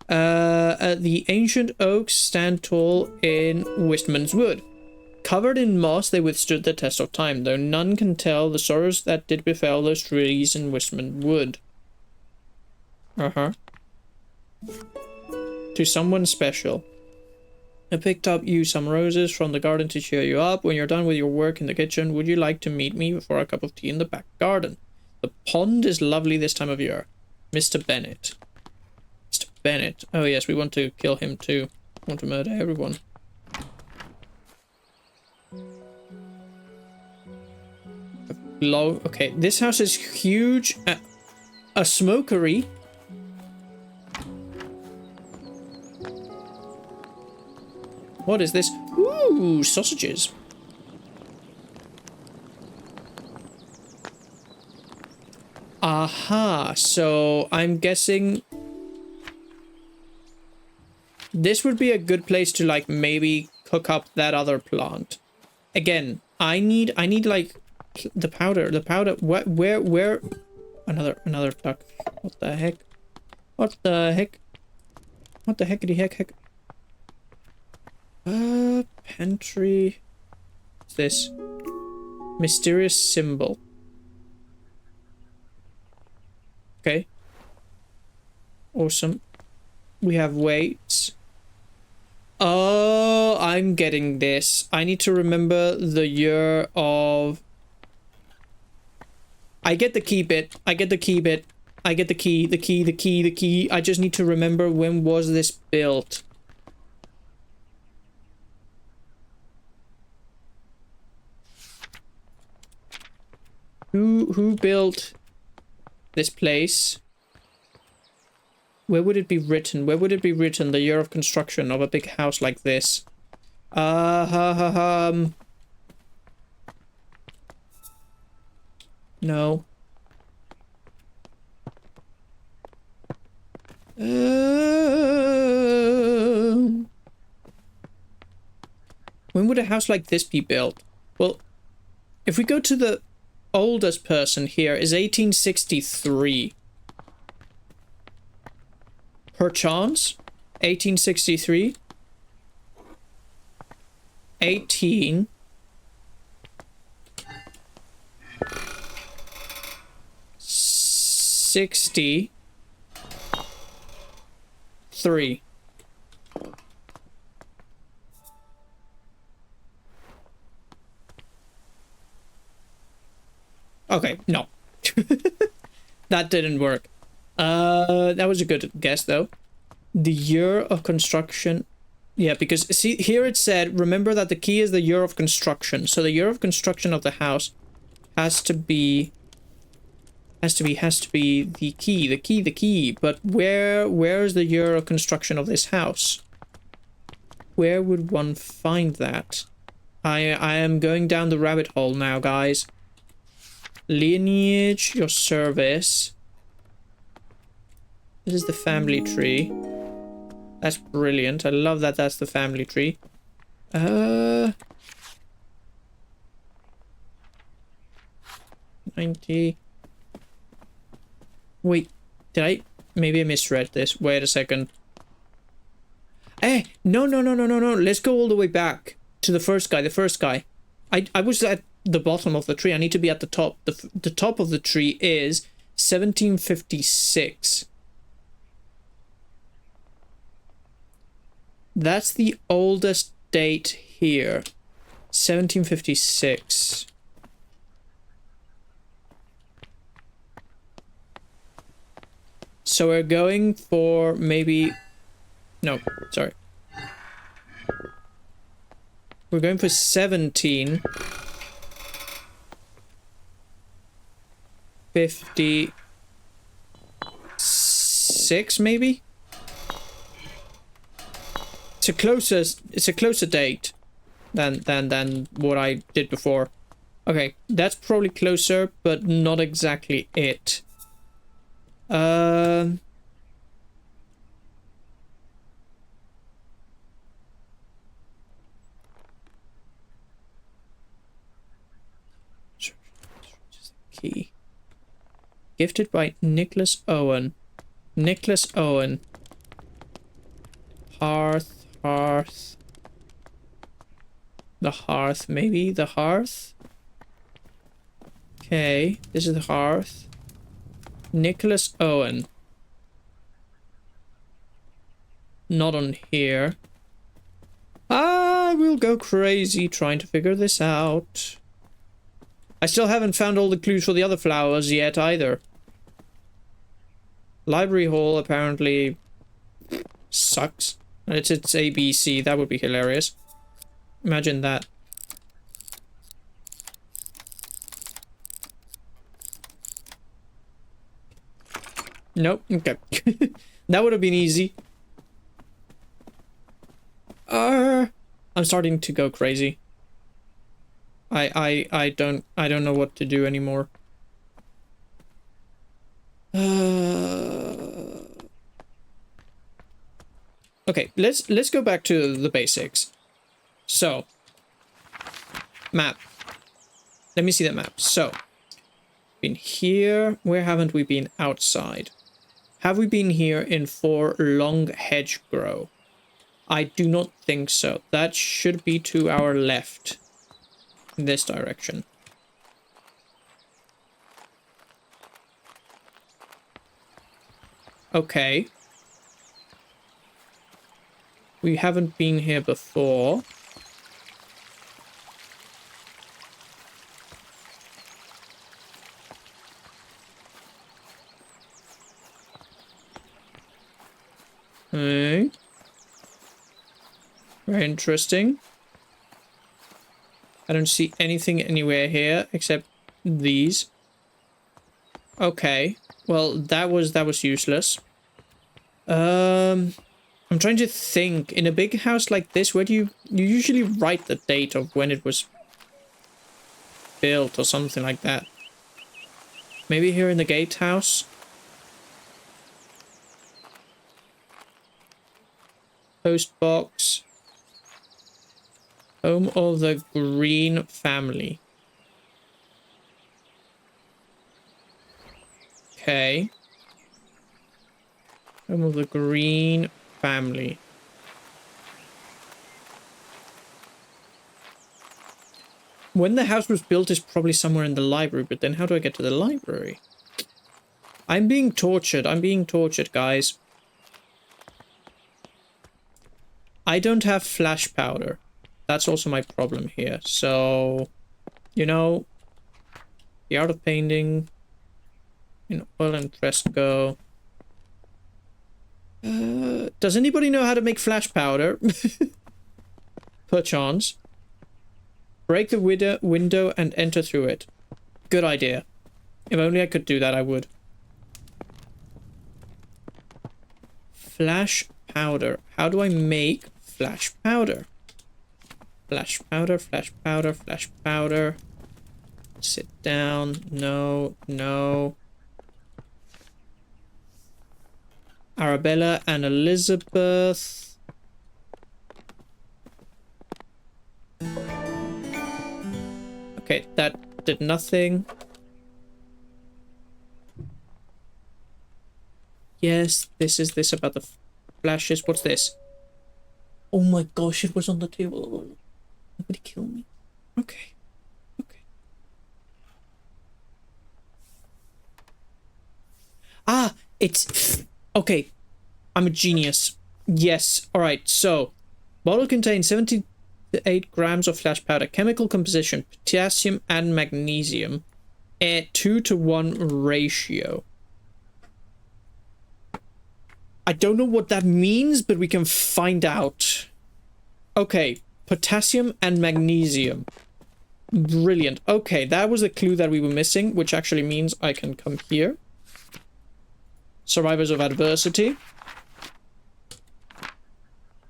The ancient oaks stand tall in Wistman's wood. Covered in moss, they withstood the test of time, though none can tell the sorrows that did befell those trees in Wistman wood. To someone special. I picked up you some roses from the garden to cheer you up. When you're done with your work in the kitchen, would you like to meet me for a cup of tea in the back garden? The pond is lovely this time of year. Mr. Bennett. Mr. Bennett. Oh yes, we want to kill him too. We want to murder everyone. Okay, this house is huge. A smokery. What is this? Ooh, sausages. Aha, so I'm guessing this would be a good place to, like, maybe cook up that other plant. Again, I need like the powder. Where another duck. What the heck? What the heck? What the heckity heck? Pantry. What's this? Mysterious symbol. Okay. Awesome. We have weights. Oh, I'm getting this. I need to remember the year of... I get the key bit. I get the key bit. I get the key. I just need to remember when was this built. Who built this place? Where would it be written? Where would it be written, the year of construction of a big house like this? No. When would a house like this be built? Well, if we go to the oldest person here is 1863. Perchance 1863. 1863. Okay, no. That didn't work. That was a good guess, though. The year of construction... Yeah, because, see, here it said, remember that the key is the year of construction. So the year of construction of the house has to be the key. But where is the year of construction of this house? Where would one find that? I am going down the rabbit hole now, guys. Lineage, your service. This is the family tree. That's brilliant. I love that that's the family tree. 90. Wait, did I? Maybe I misread this. Wait a second. No. Let's go all the way back to the first guy. I was at the bottom of the tree. I need to be at the top. The top of the tree is 1756. That's the oldest date here. 1756. So we're going for maybe... No, sorry. We're going for 1756, maybe? It's a closer date than what I did before. Okay, that's probably closer, but not exactly it. Key. Gifted by Nicholas Owen. Nicholas Owen. Hearth. The hearth, maybe? The hearth? Okay, this is the hearth. Nicholas Owen. Not on here. I will go crazy trying to figure this out. I still haven't found all the clues for the other flowers yet either. Library Hall apparently sucks. And it's ABC. That would be hilarious. Imagine that. Nope. Okay. That would have been easy. I'm starting to go crazy. I don't know what to do anymore. Okay, let's go back to the basics. So, map. Let me see the map. So, been here. Where haven't we been outside? Have we been here in 4 long hedgerow? I do not think so. That should be to our left. In this direction. Okay. We haven't been here before. Okay. Very interesting. I don't see anything anywhere here except these. Okay. Well, that was useless. I'm trying to think. In a big house like this, where do you usually write the date of when it was built or something like that? Maybe here in the gatehouse? Post box. Home of the Greene family. Okay. Home of the Greene family. When the house was built is probably somewhere in the library, but then how do I get to the library? I'm being tortured. I'm being tortured, guys. I don't have flash powder. That's also my problem here. So, you know, the art of painting in oil and fresco. Does anybody know how to make flash powder? Perchance. Break the window and enter through it. Good idea. If only I could do that, I would. Flash powder. How do I make flash powder? Flash powder, flash powder, flash powder. Sit down. No, no. Arabella and Elizabeth. Okay, that did nothing. Yes, this is this about the flashes. What's this? Oh my gosh, it was on the table. Nobody kill me. Okay. Okay. Ah, it's... Okay. I'm a genius. Yes. Alright, so Bottle contains 78 grams of flash powder. Chemical composition, potassium and magnesium. A 2-to-1 ratio. I don't know what that means, but we can find out. Okay, potassium and magnesium. Brilliant. Okay, that was the clue that we were missing, which actually means I can come here. Survivors of adversity.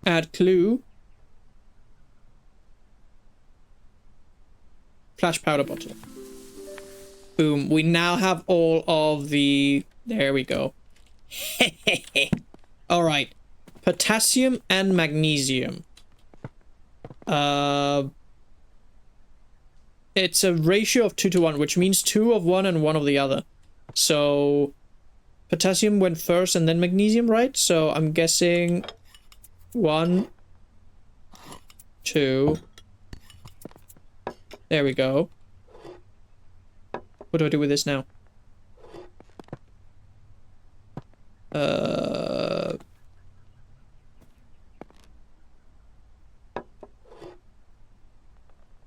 Add clue. Flash powder bottle. Boom. We now have all of the... There we go. Alright. Potassium and magnesium. It's a ratio of 2-to-1, which means 2 of one and 1 of the other. So potassium went first and then magnesium, right? So I'm guessing 1, 2. There we go. What do I do with this now? Do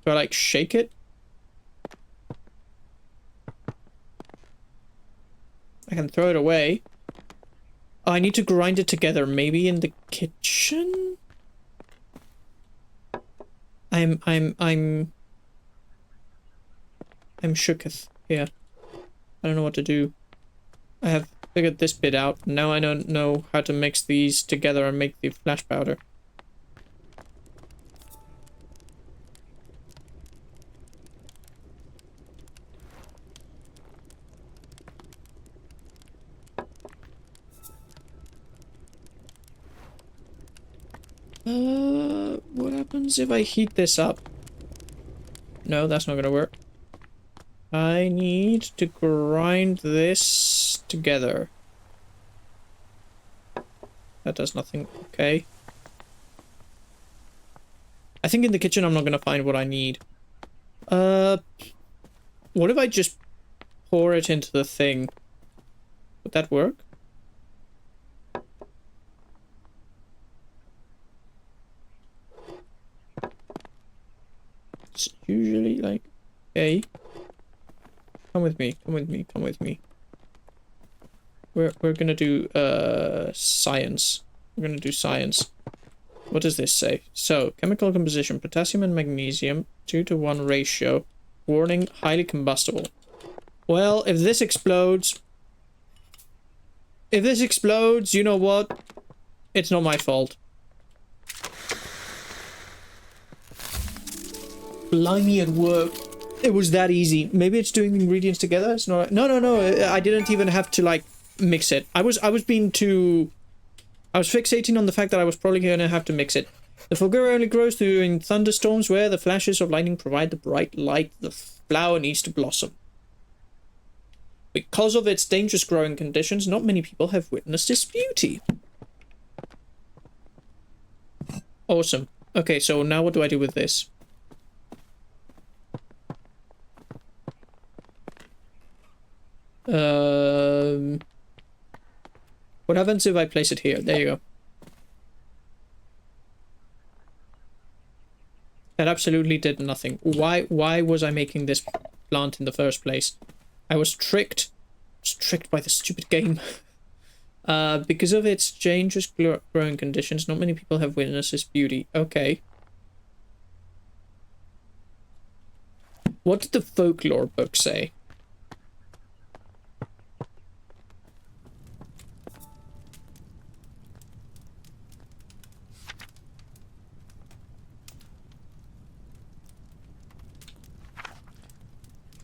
I like shake it? I can throw it away. Oh, I need to grind it together. Maybe in the kitchen? I'm shooketh here. I don't know what to do. I have figured this bit out. Now I don't know how to mix these together and make the flash powder. What happens if I heat this up? No, that's not gonna work. I need to grind this together. That does nothing. Okay. I think in the kitchen I'm not gonna find what I need. What if I just pour it into the thing? Would that work? It's usually like... Okay. Come with me, come with me, come with me. We're gonna do science. We're gonna do science. What does this say? So, chemical composition, potassium and magnesium, 2-to-1 ratio. Warning, highly combustible. Well, if this explodes... If this explodes, you know what? It's not my fault. Blimey, it worked. It was that easy. Maybe it's doing the ingredients together. It's not. No. I didn't even have to like mix it. I was being too. I was fixating on the fact that I was probably going to have to mix it. The fulgura only grows during thunderstorms where the flashes of lightning provide the bright light the flower needs to blossom. Because of its dangerous growing conditions, not many people have witnessed its beauty. Awesome. Okay, so now what do I do with this? What happens if I place it here? There you go. That absolutely did nothing. Why was I making this plant in the first place? I was tricked. I was tricked by the stupid game. Because of its dangerous growing conditions, not many people have witnessed its beauty. Okay. What did the folklore book say?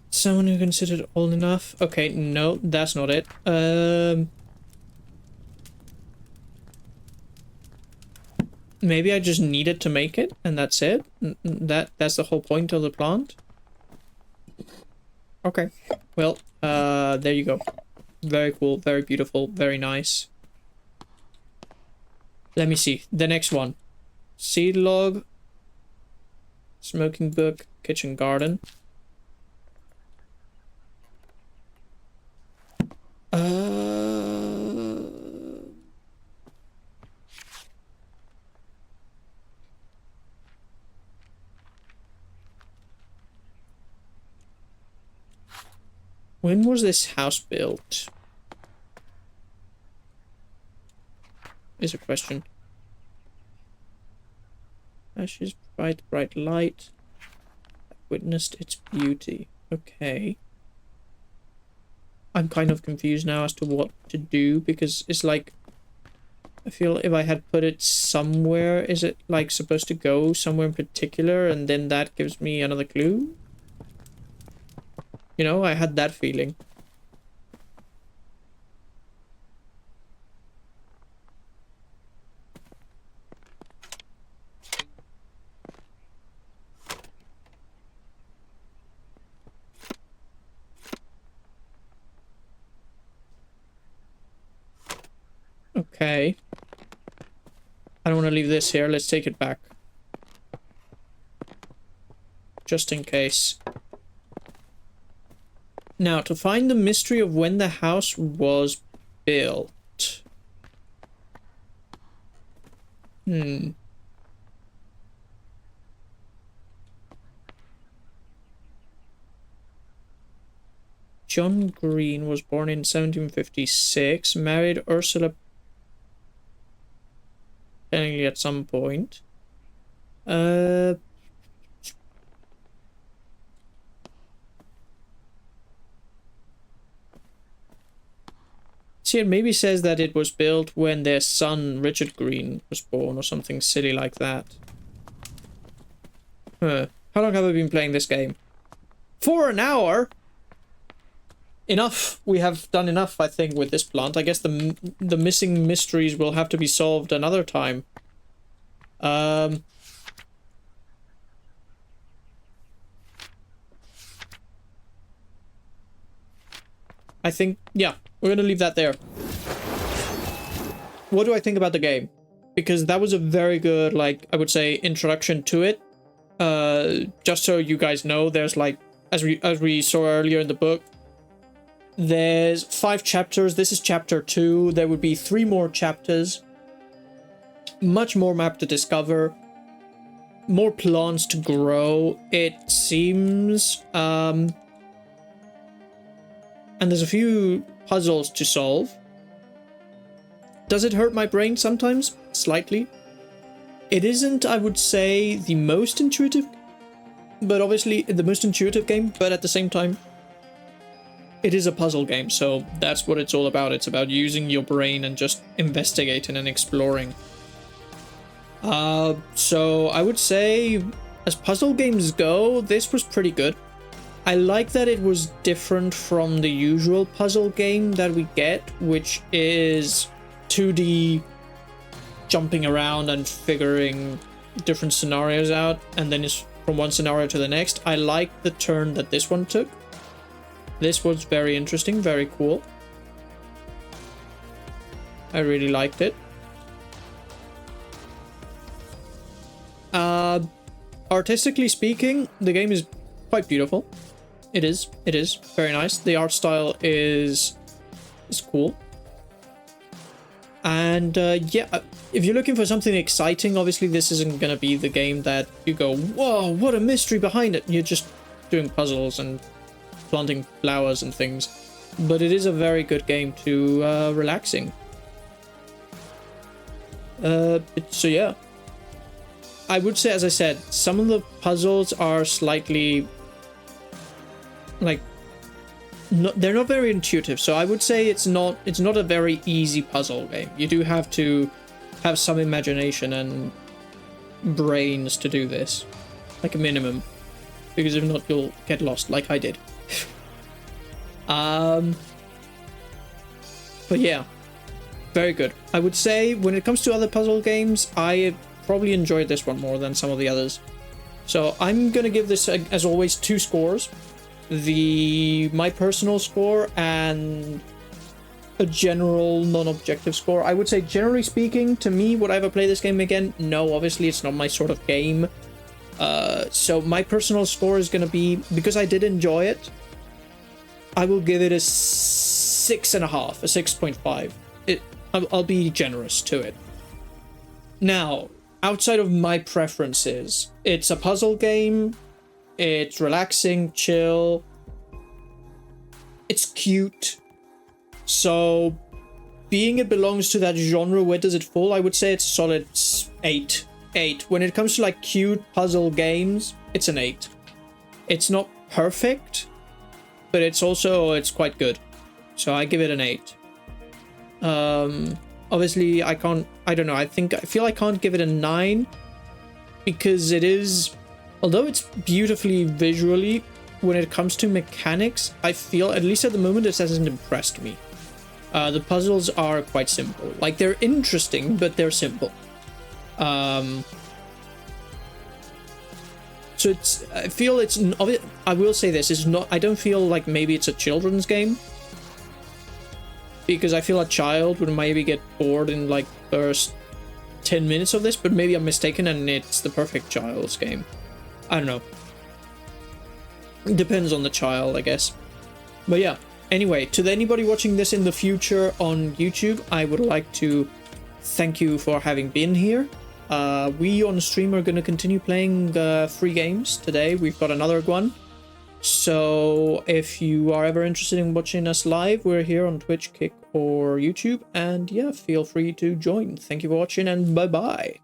Someone who considered old enough. Okay, no, that's not it. Maybe I just needed to make it, and that's it. That's the whole point of the plant. Okay, well, there you go. Very cool, very beautiful, very nice. Let me see the next one. Seed log, smoking book, kitchen garden. When was this house built? Is a question. Ashes provide bright light. I witnessed its beauty. Okay. I'm kind of confused now as to what to do, because it's like, I feel if I had put it somewhere, is it like supposed to go somewhere in particular and then that gives me another clue? You know, I had that feeling. Okay. I don't want to leave this here. Let's take it back. Just in case. Now, to find the mystery of when the house was built. John Greene was born in 1756, married Ursula apparently at some point. See, it maybe says that it was built when their son Richard Greene was born or something silly like that. Huh. How long have I been playing this game? For an hour? Enough. We have done enough, I think, with this plant. I guess the missing mysteries will have to be solved another time. I think, yeah, we're gonna leave that there. What do I think about the game? Because that was a very good, like, I would say, introduction to it. Just so you guys know, there's like, as we saw earlier in the book, there's 5 chapters. This is chapter 2. There would be 3 more chapters. Much more map to discover. More plants to grow, it seems. And there's a few puzzles to solve. Does it hurt my brain sometimes? Slightly. It isn't, I would say, the most intuitive, but obviously the most intuitive game, but at the same time, it is a puzzle game, so that's what it's all about. It's about using your brain and just investigating and exploring. So I would say, as puzzle games go, this was pretty good. I like that it was different from the usual puzzle game that we get, which is 2D jumping around and figuring different scenarios out, and then it's from one scenario to the next. I like the turn that this one took. This was very interesting, very cool. I really liked it. Artistically speaking, the game is quite beautiful. It is very nice. The art style is cool. And yeah, if you're looking for something exciting, obviously this isn't gonna be the game that you go, whoa, what a mystery behind it. You're just doing puzzles and planting flowers and things. But it is a very good game to relaxing. So yeah, I would say, as I said, some of the puzzles are slightly like they're not very intuitive, so I would say it's not a very easy puzzle game. You do have to have some imagination and brains to do this, like a minimum, because if not you'll get lost like I did. But yeah, very good. I would say when it comes to other puzzle games, I probably enjoyed this one more than some of the others. So I'm gonna give this, as always, 2 scores. My personal score and a general non-objective score. I would say, generally speaking, to me, would I ever play this game again? No, obviously it's not my sort of game. So my personal score is gonna be, because I did enjoy it, I will give it a 6.5, a 6.5. I'll be generous to it. Now, outside of my preferences, it's a puzzle game. It's relaxing, chill. It's cute. So, being it belongs to that genre, where does it fall? I would say it's a solid 8. 8. When it comes to like cute puzzle games, it's an 8. It's not perfect, but it's quite good. So I give it an 8. Obviously I don't know, I feel I can't give it a 9 because it is, although it's beautifully visually, when it comes to mechanics, I feel, at least at the moment, it hasn't impressed me. The puzzles are quite simple. Like, they're interesting, but they're simple. So I feel it's, I will say this, it's not, I don't feel like maybe it's a children's game. Because I feel a child would maybe get bored in like first 10 minutes of this, but maybe I'm mistaken and it's the perfect child's game. I don't know. It depends on the child, I guess. But yeah, anyway, to anybody watching this in the future on YouTube, I would like to thank you for having been here. We on stream are going to continue playing free games today. We've got another one. So if you are ever interested in watching us live, we're here on Twitch, Kick, or YouTube. And yeah, feel free to join. Thank you for watching and bye-bye.